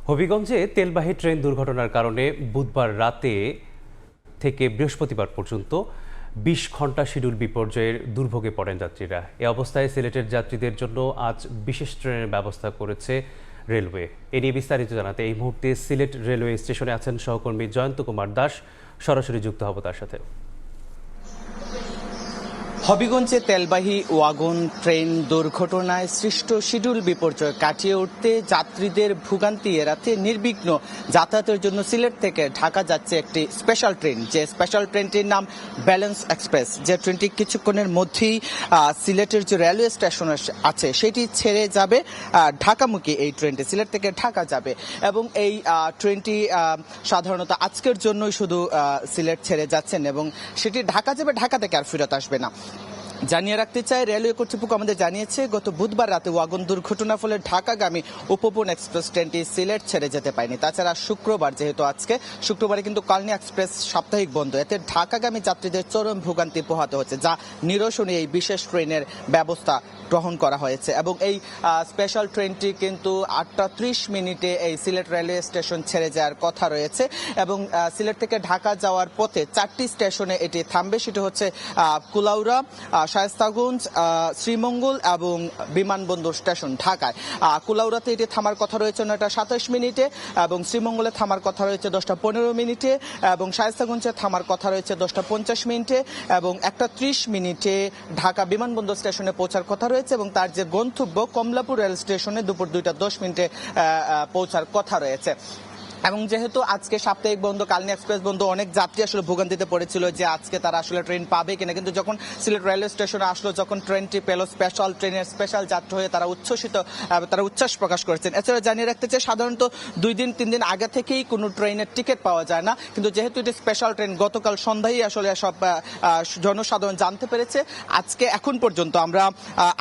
হবিগঞ্জে তেলবাহী train দুর্ঘটনার কারণে বুধবার রাতে থেকে বৃহস্পতিবার পর্যন্ত ২০ ঘন্টা শিডিউল বিপর্যয়ের দুর্ভোগে পড়েন যাত্রীরা। এ অবস্থায় সিলেটের যাত্রীদের জন্য আজ বিশেষ ট্রেনের ব্যবস্থা করেছে রেলওয়ে। এ নিয়ে বিস্তারিত জানাতে এই মুহূর্তে সিলেট রেলওয়ে স্টেশনে আছেন সহকর্মী জয়ন্ত কুমার দাস। সরাসরি যুক্ত হব তার সাথে। হবিগঞ্জে তেলবাহী ওয়াগন ট্রেন দুর্ঘটনায় সৃষ্ট শিডিউল বিপর্যয় কাটিয়ে উঠতে যাত্রীদের ভোগান্তি এড়াতে নির্বিঘ্ন যাতায়াতের জন্য সিলেট থেকে ঢাকা যাচ্ছে একটি স্পেশাল ট্রেন। যে স্পেশাল ট্রেনটির নাম ব্যালেন্স এক্সপ্রেস। যে ট্রেনটি কিছুক্ষণের মধ্যেই সিলেটের যে রেলওয়ে স্টেশন আছে সেটি ছেড়ে যাবে ঢাকামুখী। এই ট্রেনটি সিলেট থেকে ঢাকা যাবে এবং এই ট্রেনটি সাধারণত আজকের জন্যই শুধু সিলেট ছেড়ে যাচ্ছেন এবং সেটি ঢাকা যাবে, ঢাকা থেকে আর ফেরত আসবে না। জানিয়ে রাখতে চাই, রেলওয়ে কর্তৃপক্ষ আমাদের জানিয়েছে গত বুধবার রাতে ওয়াগন দুর্ঘটনার ফলে ঢাকাগামী উপবন এক্সপ্রেস ট্রেনটি সিলেট ছেড়ে যেতে পারেনি। তাছাড়া শুক্রবার, যেহেতু আজকে শুক্রবারে কিন্তু কালনী এক্সপ্রেস সাপ্তাহিক বন্ধ, এতে ঢাকাগামী যাত্রীদের চরম ভোগান্তি পোহাতে হচ্ছে, যা নিরসনে এই বিশেষ ট্রেনের ব্যবস্থা গ্রহণ করা হয়েছে। এবং এই স্পেশাল ট্রেনটি কিন্তু 8:30 এই সিলেট রেলওয়ে স্টেশন ছেড়ে যাওয়ার কথা রয়েছে এবং সিলেট থেকে ঢাকা যাওয়ার পথে 4টি স্টেশনে এটি থামবে। সেটি হচ্ছে কুলাউড়া, শায়েস্তাগঞ্জ, শ্রীমঙ্গল এবং বিমানবন্দর স্টেশন ঢাকায়। কুলাউড়াতে এটি থামার কথা রয়েছে 9:27 এবং শ্রীমঙ্গলে থামার কথা রয়েছে 10:15 এবং শায়েস্তাগঞ্জে থামার কথা রয়েছে 10:50 এবং 1:30 ঢাকা বিমানবন্দর স্টেশনে পৌঁছার কথা রয়েছে এবং তার যে গন্তব্য কমলাপুর রেল স্টেশনে দুপুর 2:10 পৌঁছার কথা রয়েছে। এবং যেহেতু আজকে সাপ্তাহিক বন্ধ, কালনী এক্সপ্রেস বন্ধ, অনেক যাত্রী আসলে ভোগান্তিতে পড়েছিল যে আজকে তারা আসলে ট্রেন পাবে কিনা। কিন্তু যখন সিলেট রেলওয়ে স্টেশনে আসলো, যখন ট্রেনটি পেল, স্পেশাল ট্রেনের স্পেশাল যাত্রী হয়ে তারা উচ্ছ্বসিত, তারা উচ্ছ্বাস প্রকাশ করেছেন। এছাড়া জানিয়ে রাখতে চাই, সাধারণত 2-3 দিন আগে থেকেই কোনো ট্রেনের টিকিট পাওয়া যায় না, কিন্তু যেহেতু এটি স্পেশাল ট্রেন, গতকাল সন্ধ্যায় আসলে সব জনসাধারণ জানতে পেরেছে। আজকে এখন পর্যন্ত আমরা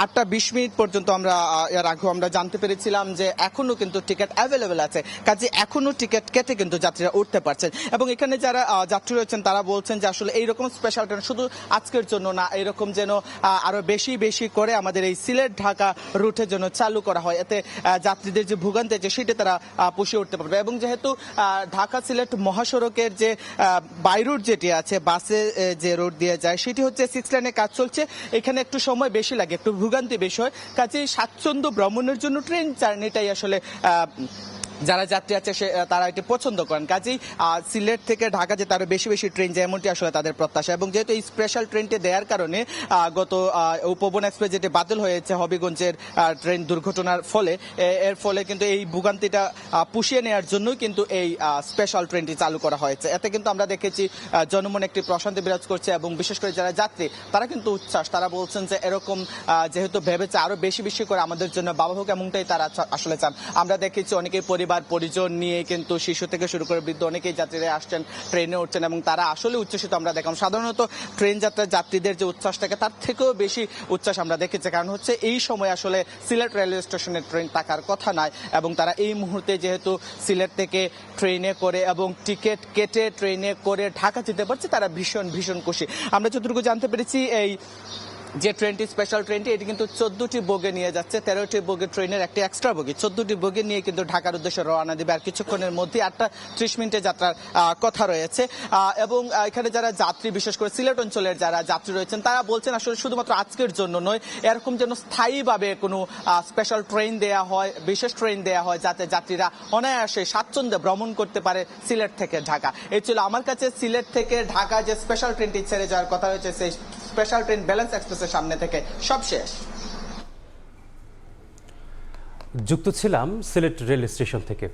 8:20 পর্যন্ত আমরা এর আগেও আমরা জানতে পেরেছিলাম যে এখনো কিন্তু টিকিট অ্যাভেলেবেল আছে, কাজে এখনো টিকিট কেটে কিন্তু যাত্রীরা উঠতে পারছেন। এবং এখানে যারা যাত্রী রয়েছেন তারা বলছেন যে আসলে এইরকম স্পেশাল ট্রেন শুধু আজকের জন্য না, এরকম যেন আরো বেশি বেশি করে আমাদের এই সিলেট ঢাকা রুটের জন্য চালু করা হয়, এতে যাত্রীদের যে ভোগান্তি আছে সেটা তারা পুষিয়ে উঠতে পারবে। এবং যেহেতু ঢাকা সিলেট মহাসড়কের যে বাই রুট যেটি আছে, বাসে যে রোড দিয়ে যায়, সেটি হচ্ছে 6 লেনে কাজ চলছে। এখানে একটু সময় বেশি লাগে, একটু ভোগান্তি বেশি হয়, কাজেই স্বাচ্ছন্দ্য ভ্রমণের জন্য ট্রেন জার্নিটাই আসলে যারা যাত্রী আছে তারা এটি পছন্দ করেন। কাজেই সিলেট থেকে ঢাকা যে তারা বেশি বেশি ট্রেন যায় এমনটি আসলে তাদের প্রত্যাশা। এবং যেহেতু এই স্পেশাল ট্রেনটি দেওয়ার কারণে গত উপবন এক্সপ্রেস যেটি বাতিল হয়েছে হবিগঞ্জের ট্রেন দুর্ঘটনার ফলে, এর ফলে কিন্তু এই ভোগান্তিটা পুষিয়ে নেওয়ার জন্যই কিন্তু এই স্পেশাল ট্রেনটি চালু করা হয়েছে। এতে কিন্তু আমরা দেখেছি জনমনে একটি প্রশান্তি বিরাজ করছে এবং বিশেষ করে যারা যাত্রী তারা কিন্তু উচ্ছ্বাস, তারা বলছেন যে এরকম যেহেতু ভেবেছে আরো বেশি বেশি করে আমাদের জন্য বাবা হোক, এমনটাই তারা আসলে চান। আমরা দেখেছি অনেকেই পরিজন নিয়ে কিন্তু শিশু থেকে শুরু করে বৃদ্ধ অনেকেই যাত্রীরা আসছেন, ট্রেনে উঠছেন এবং তারা আসলে উচ্ছ্বসিত। আমরা দেখলাম সাধারণত ট্রেন যাত্রার যাত্রীদের যে উচ্ছ্বাস থাকে তার থেকেও বেশি উচ্ছ্বাস আমরা দেখেছি, কারণ হচ্ছে এই সময় আসলে সিলেট রেলওয়ে স্টেশনে ট্রেন থাকার কথা নয় এবং তারা এই মুহূর্তে যেহেতু সিলেট থেকে ট্রেনে করে এবং টিকিট কেটে ট্রেনে করে ঢাকা যেতে পারছে, তারা ভীষণ ভীষণ খুশি। আমরা যতটুকু জানতে পেরেছি, এই যে ট্রেনটি স্পেশাল ট্রেনটি এটি কিন্তু 14টি বগি নিয়ে যাচ্ছে, 13টি বগি ট্রেনের একটি এক্সট্রা বগি, 14টি বগি নিয়ে কিন্তু ঢাকার উদ্দেশ্যে রওনা দিবে। আর কিছুক্ষণের মধ্যে 8:30 যাত্রার কথা রয়েছে। এবং এখানে যারা যাত্রী, বিশেষ করে সিলেট অঞ্চলের যারা যাত্রী রয়েছেন তারা বলছেন আসলে শুধুমাত্র আজকের জন্য নয়, এরকম যেন স্থায়ীভাবে কোনো স্পেশাল ট্রেন দেয়া হয়, বিশেষ ট্রেন দেয়া হয়, যাতে যাত্রীরা অনায়াসে স্বাচ্ছন্দ্যে ভ্রমণ করতে পারে সিলেট থেকে ঢাকা। এই ছিল আমার কাছে সিলেট থেকে ঢাকা যে স্পেশাল ট্রেনটি ছেড়ে যাওয়ার কথা রয়েছে, সেই স্পেশাল ট্রেন ব্যালেন্স এক্সপ্রেসের সামনে থেকে সব শেষ। যুক্ত ছিলাম সিলেট রেল স্টেশন থেকে।